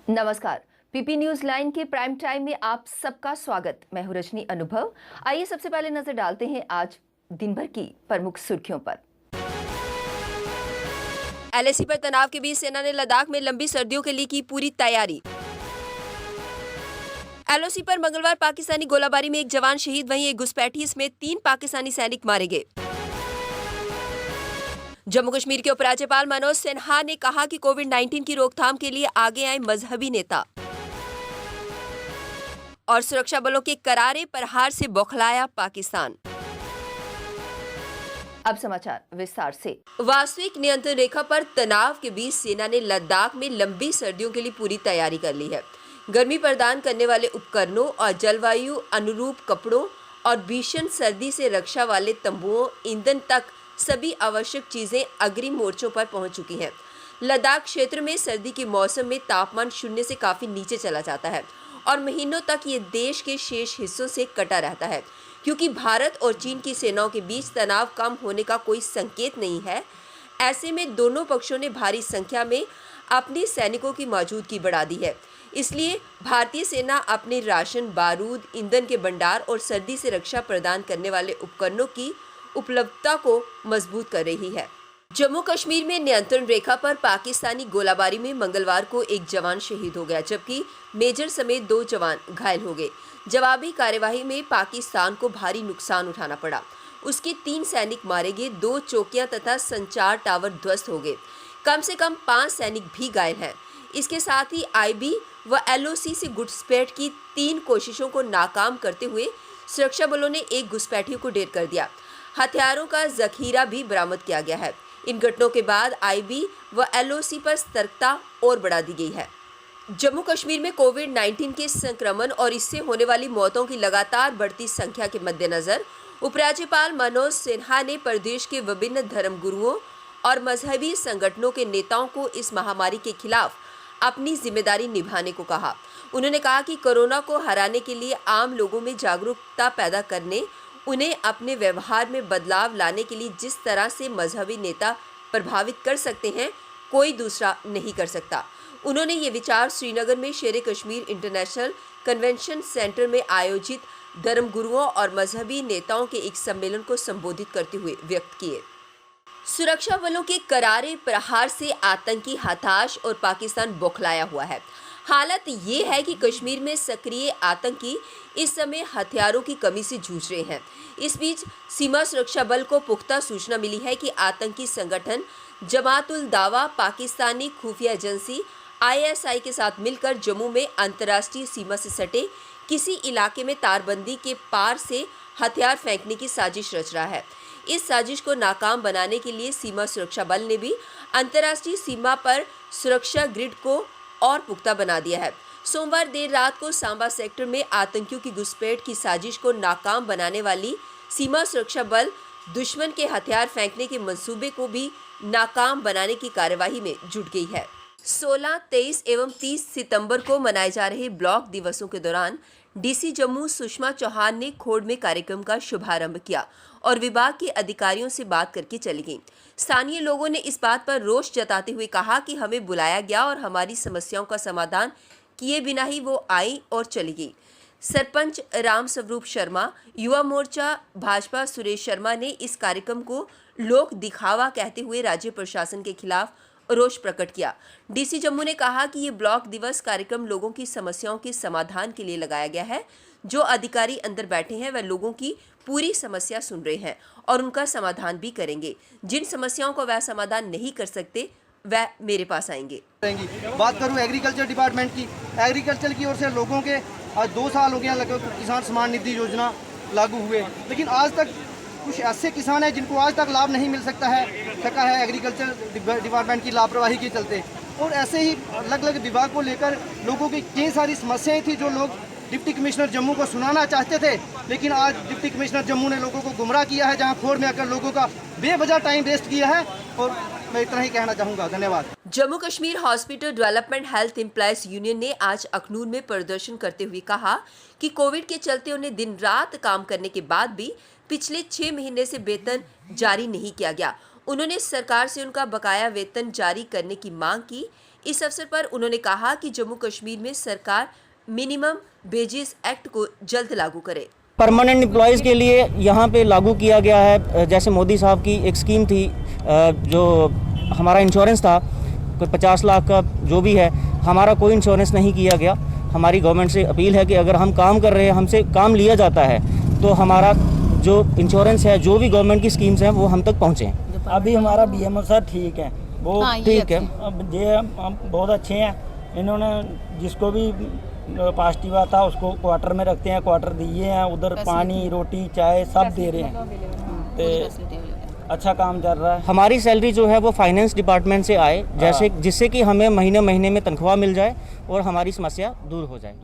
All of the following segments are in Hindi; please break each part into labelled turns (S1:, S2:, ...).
S1: नमस्कार। पीपी न्यूज लाइन के प्राइम टाइम में आप सबका स्वागत। मैं हूं रजनी अनुभव। आइए सबसे पहले नजर डालते हैं आज दिन भर की प्रमुख सुर्खियों पर।
S2: एलएसी पर तनाव के बीच सेना ने लद्दाख में लंबी सर्दियों के लिए की पूरी तैयारी। एलओसी पर मंगलवार पाकिस्तानी गोलाबारी में एक जवान शहीद, वहीं एक घुसपैठी समेत 3 पाकिस्तानी सैनिक मारे गए। जम्मू कश्मीर के उपराज्यपाल मनोज सिन्हा ने कहा कि कोविड-19 की रोकथाम के लिए आगे आए मजहबी नेता। और सुरक्षा बलों के करारे प्रहार से बौखलाया पाकिस्तान।
S1: अब समाचार विस्तार से।
S2: वास्तविक नियंत्रण रेखा पर तनाव के बीच सेना ने लद्दाख में लंबी सर्दियों के लिए पूरी तैयारी कर ली है। गर्मी प्रदान करने वाले उपकरणों और जलवायु अनुरूप कपड़ों और भीषण सर्दी से रक्षा वाले तंबुओं, ईंधन तक सभी आवश्यक चीजें अग्रिम मोर्चों पर पहुंच चुकी हैं। लद्दाख क्षेत्र में सर्दी के मौसम में तापमान शून्य से काफी नीचे चला जाता है और महीनों तक ये देश के शेष हिस्सों से कटा रहता है। क्योंकि भारत और चीन की सेनाओं के बीच तनाव कम होने का कोई संकेत नहीं है, ऐसे में दोनों पक्षों ने भारी संख्या में अपने सैनिकों की मौजूदगी बढ़ा दी है। इसलिए भारतीय सेना अपने राशन, बारूद, ईंधन के भंडार और सर्दी से रक्षा प्रदान करने वाले उपकरणों की उपलब्धता को मजबूत कर रही है। जम्मू कश्मीर में नियंत्रण रेखा पर पाकिस्तानी गोलाबारी में मंगलवार को एक जवान शहीद हो गया, जबकि मेजर समेत 2 जवान घायल हो गए। जवाबी कार्यवाही में पाकिस्तान को भारी नुकसान उठाना पड़ा। उसके 3 सैनिक मारे गए, 2 चौकियां तथा संचार टावर ध्वस्त हो गए। कम से कम 5 सैनिक भी घायल हैं। इसके साथ ही आईबी व एलओसी से घुसपैठ की 3 कोशिशों को नाकाम करते हुए सुरक्षा बलों ने एक घुसपैठियों को ढेर कर दिया। हथियारों का जखीरा भी बरामद किया गया है। इन घटनाओं के बाद आईबी व एलओसी पर सतर्कता और बढ़ा दी गई है। जम्मू कश्मीर में कोविड-19 के संक्रमण और इससे होने वाली मौतों की लगातार बढ़ती संख्या के मद्देनजर उपराज्यपाल मनोज सिन्हा ने प्रदेश के विभिन्न धर्मगुरुओं और मजहबी संगठनों के नेताओं को इस महामारी के खिलाफ अपनी जिम्मेदारी निभाने को कहा। उन्होंने कहा कि कोरोना को हराने के लिए आम लोगों में जागरूकता पैदा करने, उन्हें अपने व्यवहार में बदलाव लाने के लिए जिस तरह से मजहबी नेता प्रभावित कर सकते हैं, कोई दूसरा नहीं कर सकता। उन्होंने ये विचार श्रीनगर में शेर कश्मीर इंटरनेशनल कन्वेंशन सेंटर में आयोजित धर्मगुरुओं और मजहबी नेताओं के एक सम्मेलन को संबोधित करते हुए व्यक्त किए। सुरक्षा बलों के करारे प्रहार से आतंकी हताश और पाकिस्तान बौखलाया हुआ है। हालत ये है कि कश्मीर में सक्रिय आतंकी इस समय हथियारों की कमी से जूझ रहे हैं। इस बीच सीमा सुरक्षा बल को पुख्ता सूचना मिली है कि आतंकी संगठन जमात उल दावा पाकिस्तानी खुफिया एजेंसी आईएसआई के साथ मिलकर जम्मू में अंतर्राष्ट्रीय सीमा से सटे किसी इलाके में तारबंदी के पार से हथियार फेंकने की साजिश रच रहा है। इस साजिश को नाकाम बनाने के लिए सीमा सुरक्षा बल ने भी अंतर्राष्ट्रीय सीमा पर सुरक्षा ग्रिड को और पुख्ता बना दिया है। सोमवार देर रात को सांबा सेक्टर में आतंकियों की घुसपैठ की साजिश को नाकाम बनाने वाली सीमा सुरक्षा बल दुश्मन के हथियार फेंकने के मंसूबे को भी नाकाम बनाने की कार्यवाही में जुट गई है। 16, 23 एवं 30 सितंबर को मनाए जा रहे ब्लॉक दिवसों के दौरान डीसी जम्मू सुषमा चौहान ने खोड़ में कार्यक्रम का शुभारंभ किया और विभाग के अधिकारियों से बात करके चली गई। स्थानीय लोगों ने इस बात पर रोष जताते हुए कहा कि हमें बुलाया गया और हमारी समस्याओं का समाधान किए बिना ही वो आई और चली गई। सरपंच राम स्वरूप शर्मा, युवा मोर्चा भाजपा सुरेश शर्मा ने इस कार्यक्रम को लोक दिखावा कहते हुए राज्य प्रशासन के खिलाफ रोष प्रकट किया। डीसी जम्मू ने कहा कि ये ब्लॉक दिवस कार्यक्रम लोगों की समस्याओं के समाधान के लिए लगाया गया है। जो अधिकारी अंदर बैठे हैं वह लोगों की पूरी समस्या सुन रहे हैं और उनका समाधान भी करेंगे। जिन समस्याओं को वह समाधान नहीं कर सकते वह मेरे पास आएंगे।
S3: बात करूं एग्रीकल्चर डिपार्टमेंट की, एग्रीकल्चर की ओर से लोगों के आज 2 साल हो गया लगभग किसान सम्मान निधि योजना लागू हुए, लेकिन आज तक कुछ ऐसे किसान हैं जिनको आज तक लाभ नहीं मिल सका है एग्रीकल्चर डिपार्टमेंट की लापरवाही के चलते। और ऐसे ही अलग अलग विभाग को लेकर लोगों की कई सारी समस्याएं थी जो लोग डिप्टी कमिश्नर जम्मू को सुनाना चाहते थे, लेकिन आज डिप्टी कमिश्नर जम्मू ने लोगों को गुमराह किया है, जहां खोड़ में आकर लोगों का बेवजह टाइम वेस्ट किया है। और मैं इतना ही कहना चाहूँगा। धन्यवाद।
S2: Jammu Kashmir hospital development health employees union ने आज अखनूर में प्रदर्शन करते हुए कहा कि कोविड के चलते उन्हें दिन रात काम करने के बाद भी पिछले 6 महीने से वेतन जारी नहीं किया गया। उन्होंने सरकार से उनका बकाया वेतन जारी करने की मांग की। इस अवसर पर उन्होंने कहा कि जम्मू कश्मीर में सरकार मिनिमम वेजेस एक्ट को जल्द लागू करे।
S4: परमानेंट एम्प्लॉयज़ के लिए यहाँ पे लागू किया गया है, जैसे मोदी साहब की एक स्कीम थी, जो हमारा इंश्योरेंस था कोई 50 लाख का जो भी है, हमारा कोई इंश्योरेंस नहीं किया गया। हमारी गवर्नमेंट से अपील है कि अगर हम काम कर रहे हैं, हमसे काम लिया जाता है, तो हमारा जो इंश्योरेंस है, जो भी गवर्नमेंट की स्कीम्स हैं, वो हम तक पहुँचें।
S5: अभी हमारा BMO सर ठीक है, वो
S4: ठीक है,
S5: अब ये हम बहुत अच्छे हैं। इन्होंने जिसको भी पॉजिटिव आता है उसको क्वार्टर में रखते हैं, क्वार्टर दिए हैं, उधर पानी रोटी चाय सब दे रहे हैं, तो अच्छा काम चल रहा है।
S4: हमारी सैलरी जो है वो फाइनेंस डिपार्टमेंट से आए, जैसे जिससे कि हमें महीने महीने में तनख्वाह मिल जाए और हमारी समस्या दूर हो जाए।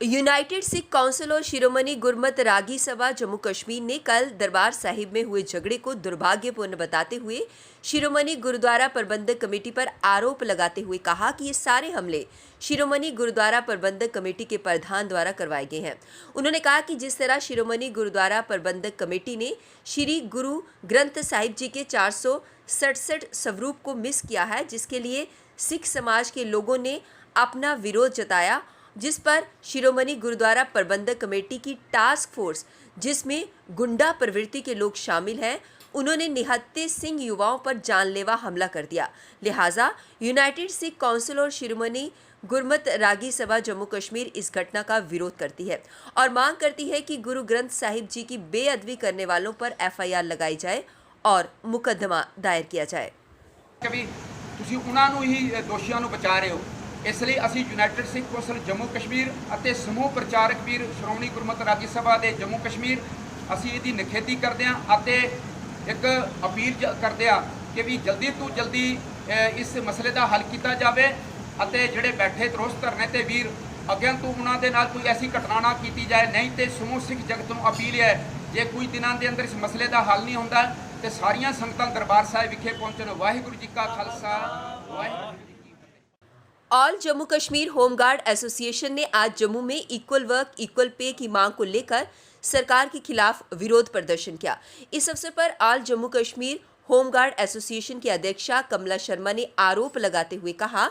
S2: यूनाइटेड सिख काउंसिल और शिरोमणि गुरमत रागी सभा जम्मू कश्मीर ने कल दरबार साहिब में हुए झगड़े को दुर्भाग्यपूर्ण बताते हुए शिरोमणि गुरुद्वारा प्रबंधक कमेटी पर आरोप लगाते हुए कहा कि ये सारे हमले शिरोमणि गुरुद्वारा प्रबंधक कमेटी के प्रधान द्वारा करवाए गए हैं। उन्होंने कहा कि जिस तरह शिरोमणि गुरुद्वारा प्रबंधक कमेटी ने श्री गुरु ग्रंथ साहिब जी के 467 स्वरूप को मिस किया है, जिसके लिए सिख समाज के लोगों ने अपना विरोध जताया, जिस पर शिरोमणि गुरुद्वारा प्रबंधक कमेटी की टास्क फोर्स, जिसमें गुंडा प्रवृत्ति के लोग शामिल हैं, उन्होंने निहत्थे सिंह युवाओं पर जानलेवा हमला कर दिया। लिहाजा यूनाइटेड सिख काउंसिल और शिरोमणि गुरमत रागी सभा जम्मू कश्मीर इस घटना का विरोध करती है और मांग करती है कि गुरु ग्रंथ साहिब जी की बेअदबी करने वालों पर FIR लगाई जाए और मुकदमा दायर किया जाए।
S6: कभी ਤੁਸੀਂ ਉਹਨਾਂ ਨੂੰ ਹੀ ਦੋਸ਼ੀਆਂ ਨੂੰ ਬਚਾ ਰਹੇ ਹੋ, ਇਸ ਲਈ ਅਸੀਂ ਯੂਨਾਈਟਿਡ ਸਿੱਖ ਕੌਂਸਲ ਜੰਮੂ ਕਸ਼ਮੀਰ ਅਤੇ ਸਮੂਹ ਪ੍ਰਚਾਰਕ ਵੀਰ ਸ਼੍ਰੋਮਣੀ ਗੁਰਮਤਿ ਰਾਗੀ ਸਭਾ ਦੇ ਜੰਮੂ ਕਸ਼ਮੀਰ ਅਸੀਂ ਇਹਦੀ ਨਿਖੇਧੀ ਕਰਦੇ ਹਾਂ ਅਤੇ ਇੱਕ ਅਪੀਲ ਕਰਦੇ ਹਾਂ ਕਿ ਵੀ ਜਲਦੀ ਤੋਂ ਜਲਦੀ ਇਸ ਮਸਲੇ ਦਾ ਹੱਲ ਕੀਤਾ ਜਾਵੇ ਅਤੇ ਜਿਹੜੇ ਬੈਠੇ ਦਰੋਸ ਧਰਨੇ ਤੇ ਵੀਰ ਅੱਗੇ ਤੋਂ ਉਹਨਾਂ ਦੇ ਨਾਲ ਕੋਈ ਐਸੀ ਘਟਨਾ ਨਾ ਕੀਤੀ ਜਾਏ। ਨਹੀਂ ਤੇ ਸਮੂਹ ਸਿੱਖ ਜਗਤ ਨੂੰ ਅਪੀਲ ਹੈ, ਜੇ ਕੋਈ ਦਿਨਾਂ ਦੇ ਅੰਦਰ ਇਸ ਮਸਲੇ ਦਾ ਹੱਲ ਨਹੀਂ ਹੁੰਦਾ ਤੇ ਸਾਰੀਆਂ ਸੰਗਤਾਂ ਦਰਬਾਰ ਸਾਹਿਬ ਵਿਖੇ ਪਹੁੰਚਣ। ਵਾਹਿਗੁਰੂ ਜੀ ਕਾ ਖਾਲਸਾ, ਵਾਹਿਗੁਰੂ ਜੀ ਕੀ ਫਤਿਹ।
S2: All Jammu Kashmir home guard association ने आज जम्मू में इक्वल वर्क इक्वल पे की मांग को लेकर सरकार के खिलाफ विरोध प्रदर्शन किया। इस अवसर पर all Jammu Kashmir home guard association की अध्यक्षा कमला शर्मा ने आरोप लगाते हुए कहा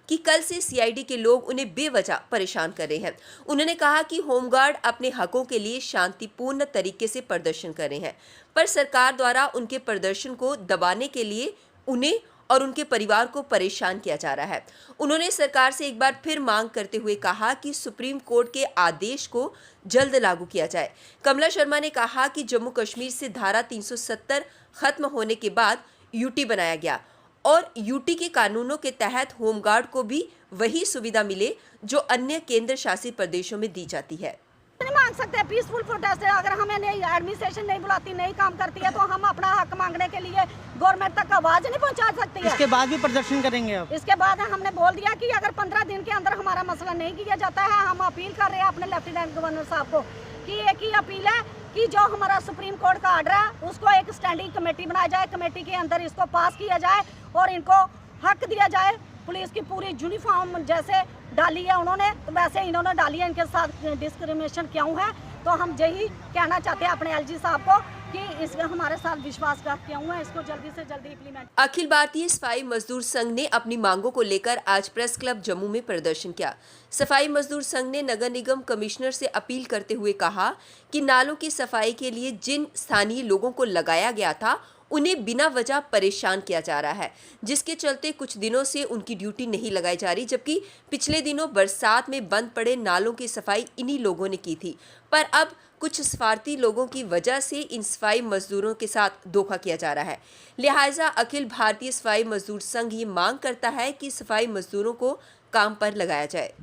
S2: कि कल से CID के लोग उन्हें बेवजह परेशान कर रहे हैं। उन्होंने कहा कि होमगार्ड अपने हकों के लिए शांतिपूर्ण तरीके से प्रदर्शन कर रहे हैं, पर सरकार द्वारा उनके प्रदर्शन को दबाने के लिए उन्हें और उनके परिवार को परेशान किया जा रहा है। उन्होंने सरकार से एक बार फिर मांग करते हुए कहा कि सुप्रीम कोर्ट के आदेश को जल्द लागू किया जाए। कमला शर्मा ने कहा कि जम्मू कश्मीर से धारा 370 खत्म होने के बाद UT बनाया गया और UT के कानूनों के तहत होमगार्ड को भी वही सुविधा मिले जो अन्य केंद्र शासित प्रदेशों में दी जाती है।
S7: नहीं मांग सकते, पीसफुल प्रोटेस्ट है। अगर हमें नहीं एडमिनिस्ट्रेशन नहीं बुलाती, नहीं काम करती है, तो हम अपना हक मांगने के लिए गवर्नमेंट तक आवाज नहीं पहुंचा सकती है।
S4: इसके बाद भी प्रदर्शन करेंगे आप?
S7: इसके बाद हमने बोल दिया कि अगर 15 दिन के अंदर हमारा मसला नहीं किया जाता है, हम अपील कर रहे हैं अपने लेफ्टिनेंट गवर्नर साहब को कि एक ही अपील है कि जो हमारा सुप्रीम कोर्ट का ऑर्डर है उसको एक स्टैंडिंग कमेटी बनाया जाए, कमेटी के अंदर इसको पास किया जाए और इनको हक दिया जाए। पुलिस की पूरी यूनिफॉर्म जैसे डाली है उन्होंने, तो वैसे इन्होंने डाली है, इनके साथ डिस्क्रिमिनेशन क्यों है? तो हम यही कहना चाहते हैं अपने LG साहब को कि इसमें हमारे साथ विश्वासघात क्यों है, इसको जल्दी से जल्दी इम्प्लीमेंट।
S2: अखिल भारतीय सफाई मजदूर संघ ने अपनी मांगों को लेकर आज प्रेस क्लब जम्मू में प्रदर्शन किया। सफाई मजदूर संघ ने नगर निगम कमिश्नर से अपील करते हुए कहा कि नालों की सफाई के लिए जिन स्थानीय लोगों को लगाया गया था उन्हें बिना वजह परेशान किया जा रहा है, जिसके चलते कुछ दिनों से उनकी ड्यूटी नहीं लगाई जा रही, जबकि पिछले दिनों बरसात में बंद पड़े नालों की सफाई इन्हीं लोगों ने की थी। पर अब कुछ स्वार्थी लोगों की वजह से इन सफाई मजदूरों के साथ धोखा किया जा रहा है। लिहाजा अखिल भारतीय सफाई मजदूर संघ ये मांग करता है कि सफाई मजदूरों को काम पर लगाया जाए।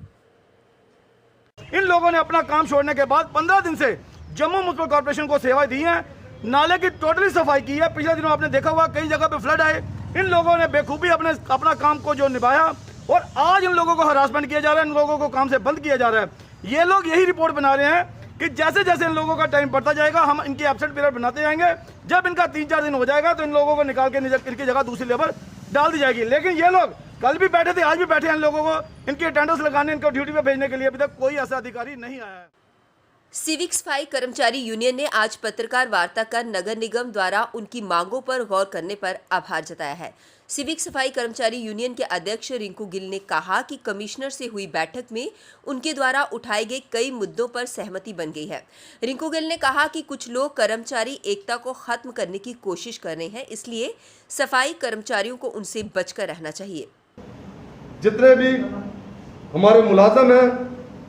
S8: इन लोगों ने अपना काम छोड़ने के बाद 15 दिन से जम्मू म्युनिसिपल कॉर्पोरेशन को सेवाएं दी हैं, नाले की टोटली सफाई की है। पिछले दिनों आपने देखा हुआ कई जगह पे फ्लड आए, इन लोगों ने बेखूबी अपना काम को जो निभाया और आज इन लोगों को हरासमेंट किया जा रहा है, इन लोगों को काम से बंद किया जा रहा है। ये लोग यही रिपोर्ट बना रहे हैं कि जैसे जैसे इन लोगों का टाइम बढ़ता जाएगा हम इनकी एब्सेंट पीरियड बनाते जाएंगे। जब इनका 3-4 दिन हो जाएगा तो इन लोगों को निकाल के इनकी जगह दूसरी लेबर डाल दी जाएगी। लेकिन ये लोग कल भी बैठे थे, आज भी बैठे हैं। इन लोगों को इनकी अटेंडेंस लगाने, इनको ड्यूटी पे भेजने के लिए अभी तक कोई ऐसा अधिकारी नहीं आया है।
S2: सिविक सफाई कर्मचारी यूनियन ने आज पत्रकार वार्ता कर नगर निगम द्वारा उनकी मांगों पर गौर करने पर आभार जताया है। सिविक सफाई कर्मचारी यूनियन के अध्यक्ष रिंकू गिल ने कहा कि कमिश्नर से हुई बैठक में उनके द्वारा उठाए गए कई मुद्दों पर सहमति बन गई है। रिंकू गिल ने कहा कि कुछ लोग कर्मचारी एकता को खत्म करने की कोशिश कर रहे हैं, इसलिए सफाई कर्मचारियों को उनसे बचकर रहना चाहिए।
S9: जितने भी हमारे मुलाजम हैं,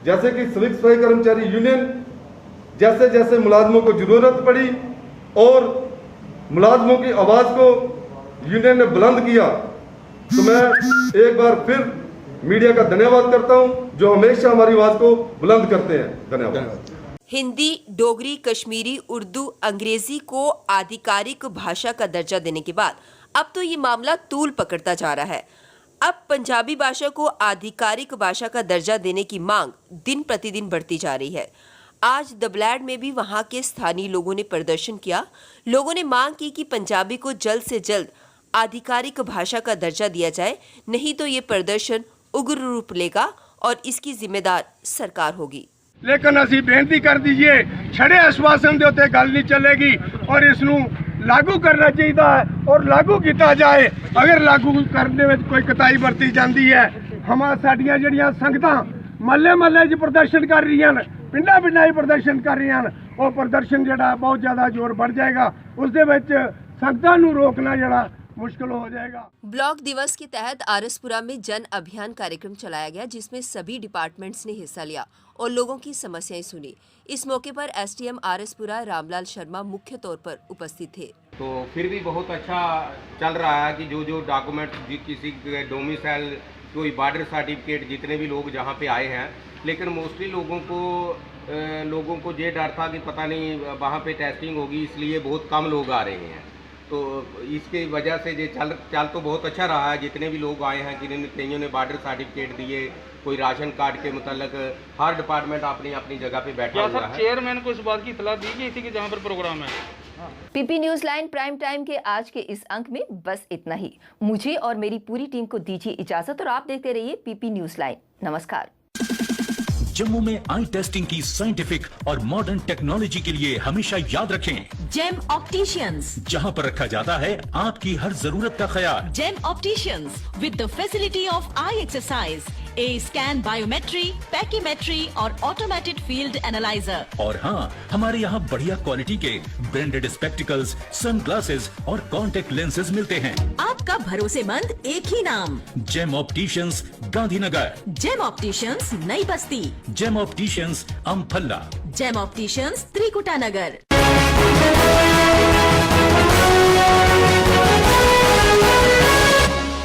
S9: जैसे कि सिविक सफाई कर्मचारी यूनियन, जैसे जैसे मुलाजमों को जरूरत पड़ी और मुलाजमों की आवाज को यूनियन ने बुलंद किया, तो मैं एक बार फिर मीडिया का धन्यवाद करता हूं जो हमेशा हमारी आवाज को बुलंद करते हैं। धन्यवाद।
S2: हिंदी, डोगरी, कश्मीरी, उर्दू, अंग्रेजी को आधिकारिक भाषा का दर्जा देने के बाद अब तो ये मामला तूल पकड़ता जा रहा है। अब पंजाबी भाषा को आधिकारिक भाषा का दर्जा देने की मांग दिन प्रतिदिन बढ़ती जा रही है। आज द ब्लैड में भी वहां के स्थानीय लोगों ने प्रदर्शन किया। लोगों ने मांग की कि पंजाबी को जल्द से जल्द आधिकारिक भाषा का दर्जा दिया जाए, नहीं तो ये प्रदर्शन उग्र रूप लेगा और इसकी जिम्मेदार सरकार होगी।
S8: लेकिन असी बेनती कर दीजिए, छड़े आश्वासन के उत्ते गल नहीं चलेगी और इसनू लागू करना चाहिए है और लागू किया जाए। अगर लागू करने में कोई कताई बरती जाती है, हमारा साडियां जड़ियां संगतां महल्ले महल्ले च प्रदर्शन कर रही हैं, पिंडा पिंडा ही प्रदर्शन कर रही हैं, और प्रदर्शन जड़ा बहुत ज़्यादा जोर बढ़ जाएगा। उसदे विच संगतां नू रोकना जड़ा मुश्किल हो जाएगा।
S2: ब्लॉक दिवस के तहत आरसपुरा में जन अभियान कार्यक्रम चलाया गया, जिसमें सभी डिपार्टमेंट्स ने हिस्सा लिया और लोगों की समस्याएं सुनी। इस मौके पर एसडीएम आरसपुरा रामलाल शर्मा मुख्य तौर पर उपस्थित थे।
S10: तो फिर भी बहुत अच्छा चल रहा है कि जो डॉक्यूमेंट किसी डोमिसाइल, कोई बॉर्डर सर्टिफिकेट, जितने भी लोग जहाँ पे आए हैं, लेकिन मोस्टली लोगों को ये डर था कि पता नहीं वहाँ पे टेस्टिंग होगी, इसलिए बहुत कम लोग आ रहे हैं। तो इसके वजह से ये चल तो बहुत अच्छा रहा है। जितने भी लोग आए हैं, कईयों ने बॉर्डर सर्टिफिकेट दिए, कोई राशन कार्ड के मुताल्लिक हर डिपार्टमेंट अपनी अपनी जगह पे बैठा हुआ है।
S11: चेयरमैन को इस बात की इतला दी गई थी कि जहाँ पर प्रोग्राम है।
S1: PP news line prime time के आज के इस अंक में बस इतना ही। मुझे और मेरी पूरी टीम को दीजिए इजाजत और आप देखते रहिए पीपी न्यूज लाइन। नमस्कार।
S12: जम्मू में आई टेस्टिंग की साइंटिफिक और मॉडर्न टेक्नोलॉजी के लिए हमेशा याद रखें
S13: जेम ऑप्टिशियंस,
S12: जहां पर रखा जाता है आपकी हर जरूरत का ख्याल।
S13: Gem opticians with the facility of eye exercise, A scan, biometry, pachymetry और ऑटोमेटेड फील्ड एनालाइजर।
S12: और हाँ, हमारे यहाँ बढ़िया क्वालिटी के ब्रांडेड स्पेक्टिकल्स, सनग्लासेस और कॉन्टेक्ट लेंसेज मिलते हैं।
S13: आपका भरोसेमंद एक ही नाम,
S12: Gem Opticians, Gandhinagar.
S13: Gem Opticians, Nai Basti.
S12: Gem Opticians, Amphalla.
S13: Gem Opticians, Trikuta नगर।